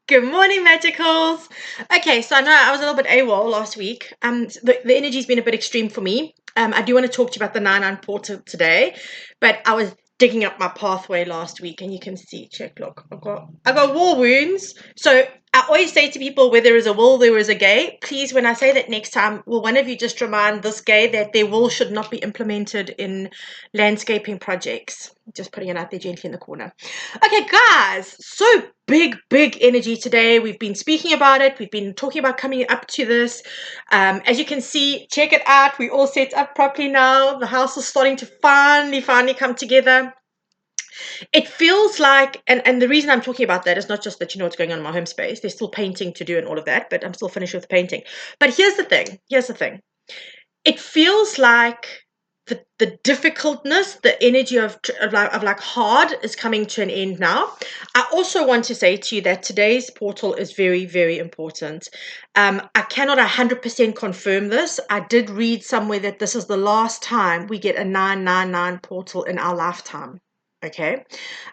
Good morning, magicals. Okay, so I know I was a little bit AWOL last week. The energy's been a bit extreme for me. I do want to talk to you about the 9-9 portal today, but I was digging up my pathway last week, and you can see, check, look, I got war wounds. So I always say to people, where there is a will, there is a gay. Please, when I say that next time, will one of you just remind this gay that their will should not be implemented in landscaping projects? Just putting it out there gently in the corner. Okay, guys, so big energy today. We've been speaking about it. We've been talking about coming up to this. As you can see, check it out. We're all set up properly now. The house is starting to finally come together. It feels like, and the reason I'm talking about that is not just that you know what's going on in my home space. There's still painting to do and all of that, but I'm still finished with the painting. But here's the thing. It feels like the difficultness, the energy of like hard is coming to an end now. I also want to say to you that today's portal is very important. I cannot 100% confirm this. I did read somewhere that this is the last time we get a 999 portal in our lifetime. Okay,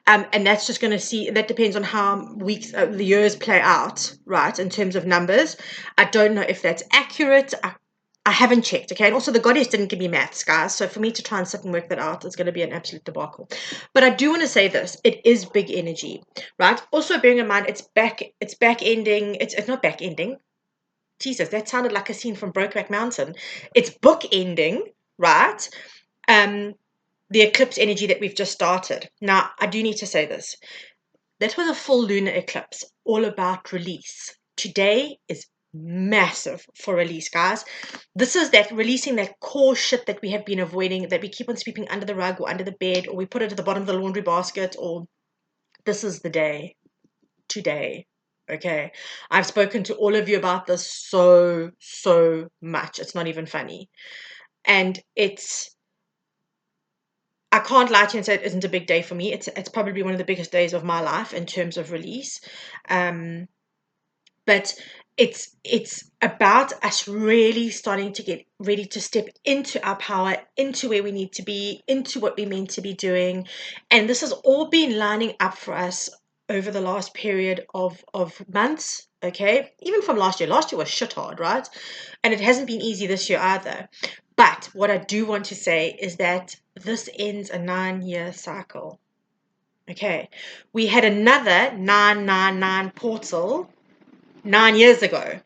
and that's just going to see, that depends on how weeks the years play out, right, in terms of numbers. I don't know if that's accurate. I haven't checked, okay? And also the goddess didn't give me maths, guys. So for me to try and sit and work that out, it's going to be an absolute debacle. But I do want to say this. It is big energy, right? Also bearing in mind it's back ending. It's not back ending. Jesus, that sounded like a scene from Brokeback Mountain. It's book ending, right? The eclipse energy that we've just started. Now, I do need to say this. That was a full lunar eclipse, all about release. Today is massive for release, guys. This is that releasing that core shit that we have been avoiding, that we keep on sweeping under the rug or under the bed, or we put it at the bottom of the laundry basket, or this is the day. Today. Okay. I've spoken to all of you about this so much. It's not even funny. And I can't lie to you and say it isn't a big day for me. It's probably one of the biggest days of my life in terms of release. But it's about us really starting to get ready to step into our power, into where we need to be, into what we're meant to be doing. And this has all been lining up for us over the last period of months. Okay, even from last year. Last year was shit hard, right? And it hasn't been easy this year either. But what I do want to say is that this ends a 9-year cycle. Okay, we had another 999 portal 9 years ago.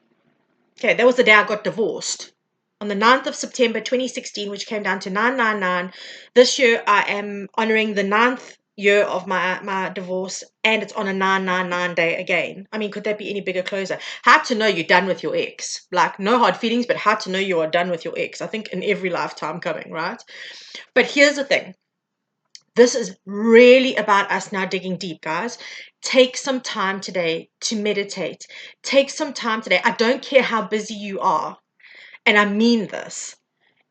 Okay, that was the day I got divorced. On the 9th of September 2016, which came down to 999. This year I am honoring the 9th year of my divorce, and it's on a 999 day again. I mean, could that be any bigger closer? How to know you're done with your ex. Like, no hard feelings, but how to know you are done with your ex. I think in every lifetime coming, right? But here's the thing. This is really about us now digging deep, guys. Take some time today to meditate. Take some time today. I don't care how busy you are, and I mean this.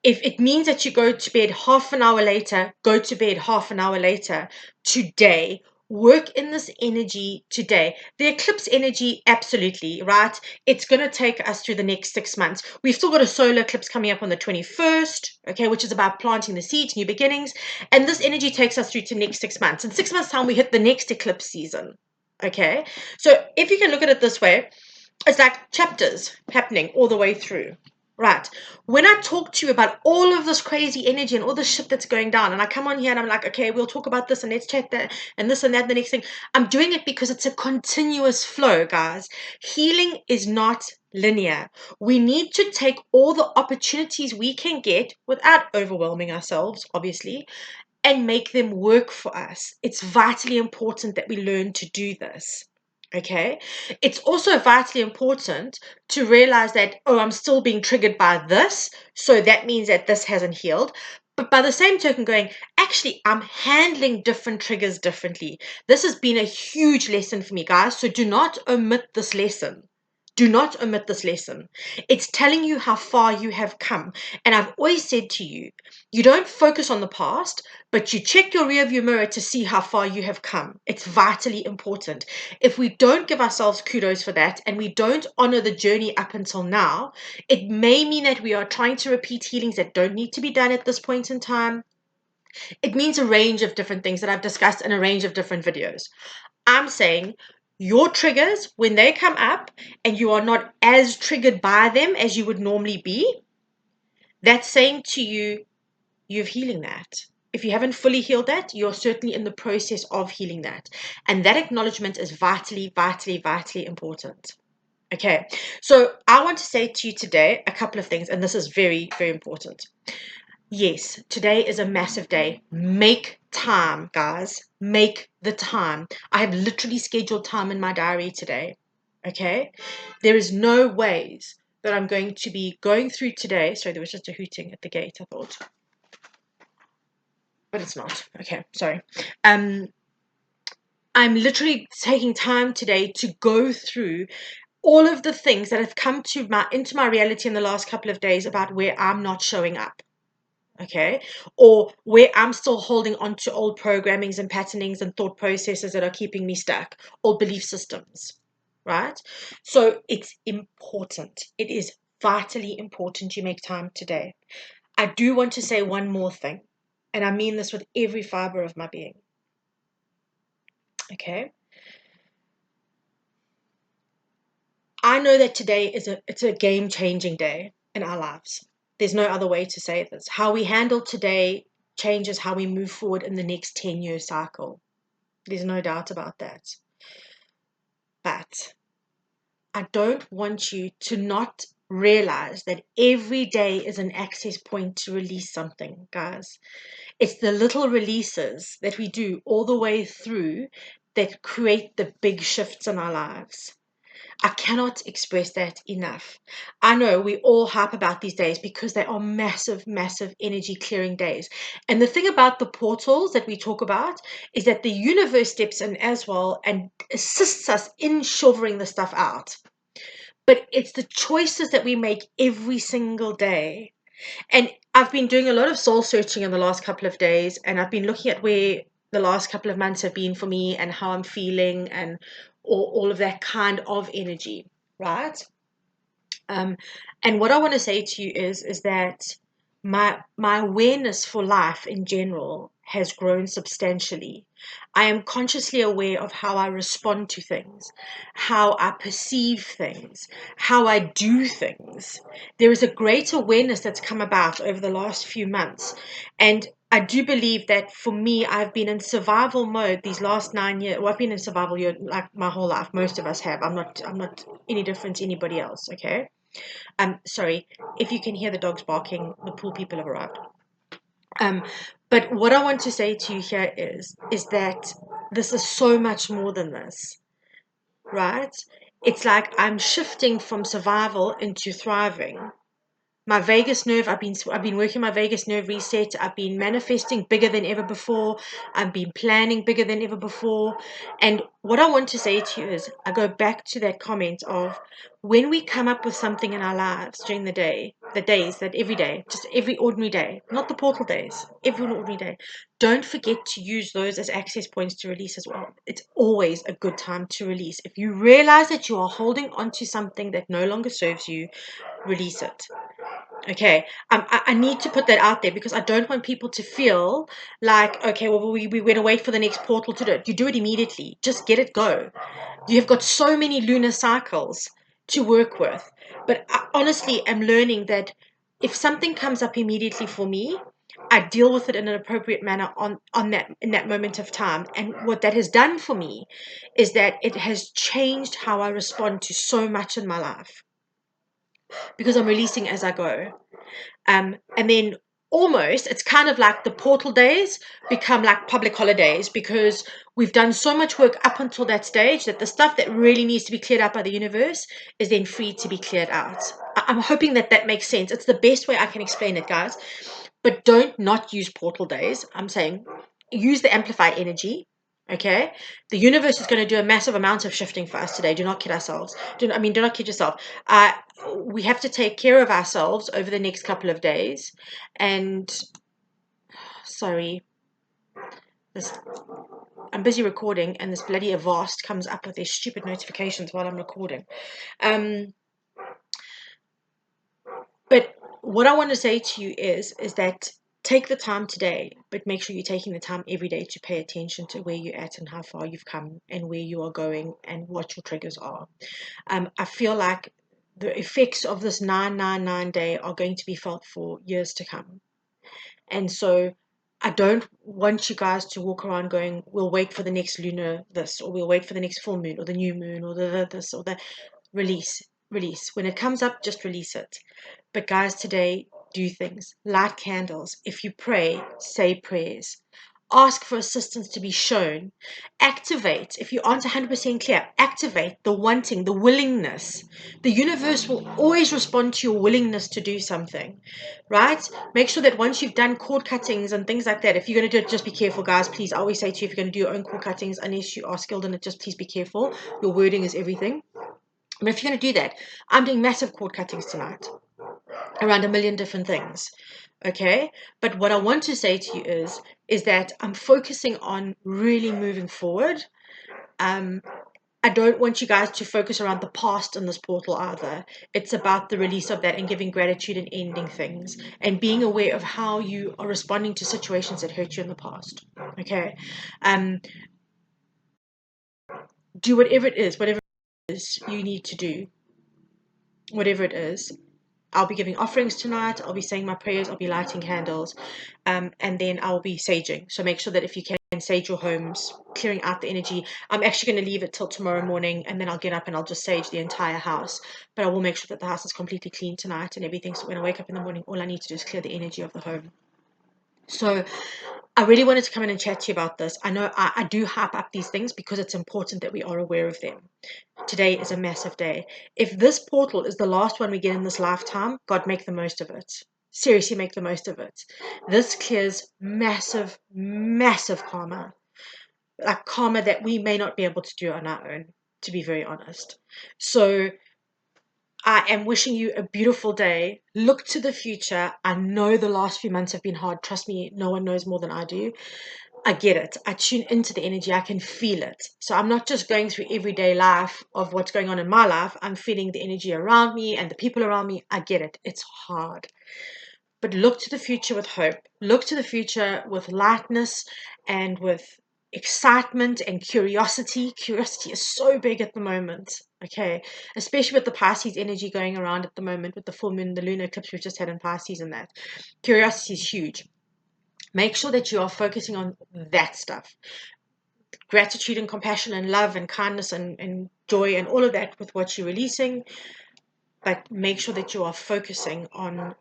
If it means that you go to bed half an hour later, go to bed half an hour later today. Work in this energy today. The eclipse energy, absolutely, right? It's going to take us through the next 6 months. We've still got a solar eclipse coming up on the 21st, okay, which is about planting the seeds, new beginnings. And this energy takes us through to next 6 months. In 6 months' time, we hit the next eclipse season, okay? So if you can look at it this way, it's like chapters happening all the way through. Right. When I talk to you about all of this crazy energy and all the shit that's going down, and I come on here and I'm like, okay, we'll talk about this and let's chat that and this and that, the next thing. I'm doing it because it's a continuous flow, guys. Healing is not linear. We need to take all the opportunities we can get without overwhelming ourselves, obviously, and make them work for us. It's vitally important that we learn to do this. Okay, it's also vitally important to realize that, oh, I'm still being triggered by this, so that means that this hasn't healed. But by the same token, going, actually, I'm handling different triggers differently. This has been a huge lesson for me, guys. So do not omit this lesson. Do not omit this lesson. It's telling you how far you have come. And I've always said to you, you don't focus on the past, but you check your rearview mirror to see how far you have come. It's vitally important. If we don't give ourselves kudos for that and we don't honor the journey up until now, it may mean that we are trying to repeat healings that don't need to be done at this point in time. It means a range of different things that I've discussed in a range of different videos. I'm saying your triggers, when they come up and you are not as triggered by them as you would normally be, that's saying to you, you're healing that. If you haven't fully healed that, you're certainly in the process of healing that. And that acknowledgement is vitally, vitally, vitally important. Okay, so I want to say to you today a couple of things, and this is very, very important. Yes, today is a massive day. Make time, guys. Make the time. I have literally scheduled time in my diary today. Okay, there is no ways that I'm going to be going through today. Sorry, there was just a hooting at the gate, I thought. But it's not. Okay, sorry. I'm literally taking time today to go through all of the things that have come into my reality in the last couple of days about where I'm not showing up. Okay, or where I'm still holding on to old programmings and patternings and thought processes that are keeping me stuck, old belief systems, right? So it's important. It is vitally important you make time today. I do want to say one more thing, and I mean this with every fiber of my being. Okay, I know that today it's a game-changing day in our lives. There's no other way to say this. How we handle today changes how we move forward in the next 10-year cycle. There's no doubt about that. But I don't want you to not realize that every day is an access point to release something, guys. It's the little releases that we do all the way through that create the big shifts in our lives. I cannot express that enough. I know we all hype about these days because they are massive, massive energy clearing days. And the thing about the portals that we talk about is that the universe steps in as well and assists us in shoveling the stuff out. But it's the choices that we make every single day. And I've been doing a lot of soul searching in the last couple of days, and I've been looking at where the last couple of months have been for me and how I'm feeling and all of that kind of energy, right? Um, and what I want to say to you is that my awareness for life in general has grown substantially. I am consciously aware of how I respond to things, how I perceive things, how I do things. There is a great awareness that's come about over the last few months. And I do believe that for me, I've been in survival mode these last 9 years. Well, I've been in survival mode like my whole life. Most of us have. I'm not any different to anybody else, okay? Sorry, if you can hear the dogs barking, the pool people have arrived. Um, but what I want to say to you here is that this is so much more than this, right? It's like I'm shifting from survival into thriving. My vagus nerve, I've been working my vagus nerve reset. I've been manifesting bigger than ever before. I've been planning bigger than ever before. And what I want to say to you is I go back to that comment of when we come up with something in our lives during the day, the days that every day, just every ordinary day, not the portal days, every ordinary day, don't forget to use those as access points to release as well. It's always a good time to release. If you realize that you are holding on to something that no longer serves you, release it. Okay, I need to put that out there because I don't want people to feel like, okay, well, we're going to wait for the next portal to do it. You do it immediately. Just get it go. You have got so many lunar cycles to work with. But I honestly am learning that if something comes up immediately for me, I deal with it in an appropriate manner on that in that moment of time. And what that has done for me is that it has changed how I respond to so much in my life because I'm releasing as I go. And then almost it's kind of like the portal days become like public holidays because we've done so much work up until that stage that the stuff that really needs to be cleared out by the universe is then free to be cleared out. I'm hoping that that makes sense. It's the best way I can explain it, guys. But don't not use portal days. I'm saying use the amplified energy. Okay, the universe is going to do a massive amount of shifting for us today. Do not kid ourselves. Do not kid yourself. We have to take care of ourselves over the next couple of days. And sorry, this I'm busy recording, and this bloody Avast comes up with their stupid notifications while I'm recording. Um, but what I want to say to you is that take the time today but make sure you're taking the time every day to pay attention to where you're at and how far you've come and where you are going and what your triggers are. I feel like the effects of this 999 day are going to be felt for years to come. And so I don't want you guys to walk around going, we'll wait for the next lunar this, or we'll wait for the next full moon, or the new moon, or the this, or the release. Release. When it comes up, just release it. But guys, today, do things. Light candles. If you pray, say prayers. Ask for assistance to be shown. Activate. If you aren't 100% clear, activate the wanting, the willingness. The universe will always respond to your willingness to do something, right? Make sure that once you've done cord cuttings and things like that, if you're going to do it, just be careful, guys. Please, I always say to you, if you're going to do your own cord cuttings, unless you are skilled in it, just please be careful. Your wording is everything. But if you're going to do that, I'm doing massive cord cuttings tonight around a million different things. Okay, but what I want to say to you is that I'm focusing on really moving forward. I don't want you guys to focus around the past in this portal either. It's about the release of that and giving gratitude and ending things and being aware of how you are responding to situations that hurt you in the past. Okay, um, do whatever it is you need to do, whatever it is. I'll be giving offerings tonight. I'll be saying my prayers. I'll be lighting candles. And then I'll be saging. So make sure that if you can sage your homes, clearing out the energy. I'm actually going to leave it till tomorrow morning, and then I'll get up and I'll just sage the entire house. But I will make sure that the house is completely clean tonight and everything. So when I wake up in the morning, all I need to do is clear the energy of the home. So I really wanted to come in and chat to you about this. I know I do hype up these things because it's important that we are aware of them. Today is a massive day. If this portal is the last one we get in this lifetime, God, make the most of it. Seriously, make the most of it. This clears massive, massive karma. Like karma that we may not be able to do on our own, to be very honest. So I am wishing you a beautiful day. Look to the future. I know the last few months have been hard. Trust me, no one knows more than I do. I get it. I tune into the energy. I can feel it. So I'm not just going through everyday life of what's going on in my life. I'm feeling the energy around me and the people around me. I get it. It's hard. But look to the future with hope. Look to the future with lightness and with excitement and curiosity. Curiosity is so big at the moment. Okay. Especially with the Pisces energy going around at the moment with the full moon, the lunar eclipse we've just had in Pisces and that. Curiosity is huge. Make sure that you are focusing on that stuff. Gratitude and compassion and love and kindness and joy and all of that with what you're releasing. But make sure that you are focusing on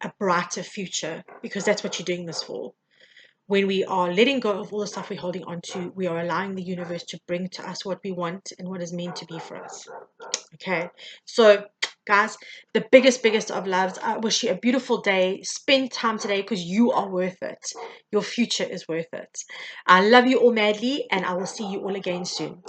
a brighter future, because that's what you're doing this for. When we are letting go of all the stuff we're holding on to, we are allowing the universe to bring to us what we want and what is meant to be for us. Okay, so guys, the biggest of loves. I wish you a beautiful day. Spend time today because you are worth it. Your future is worth it. I love you all madly, and I will see you all again soon.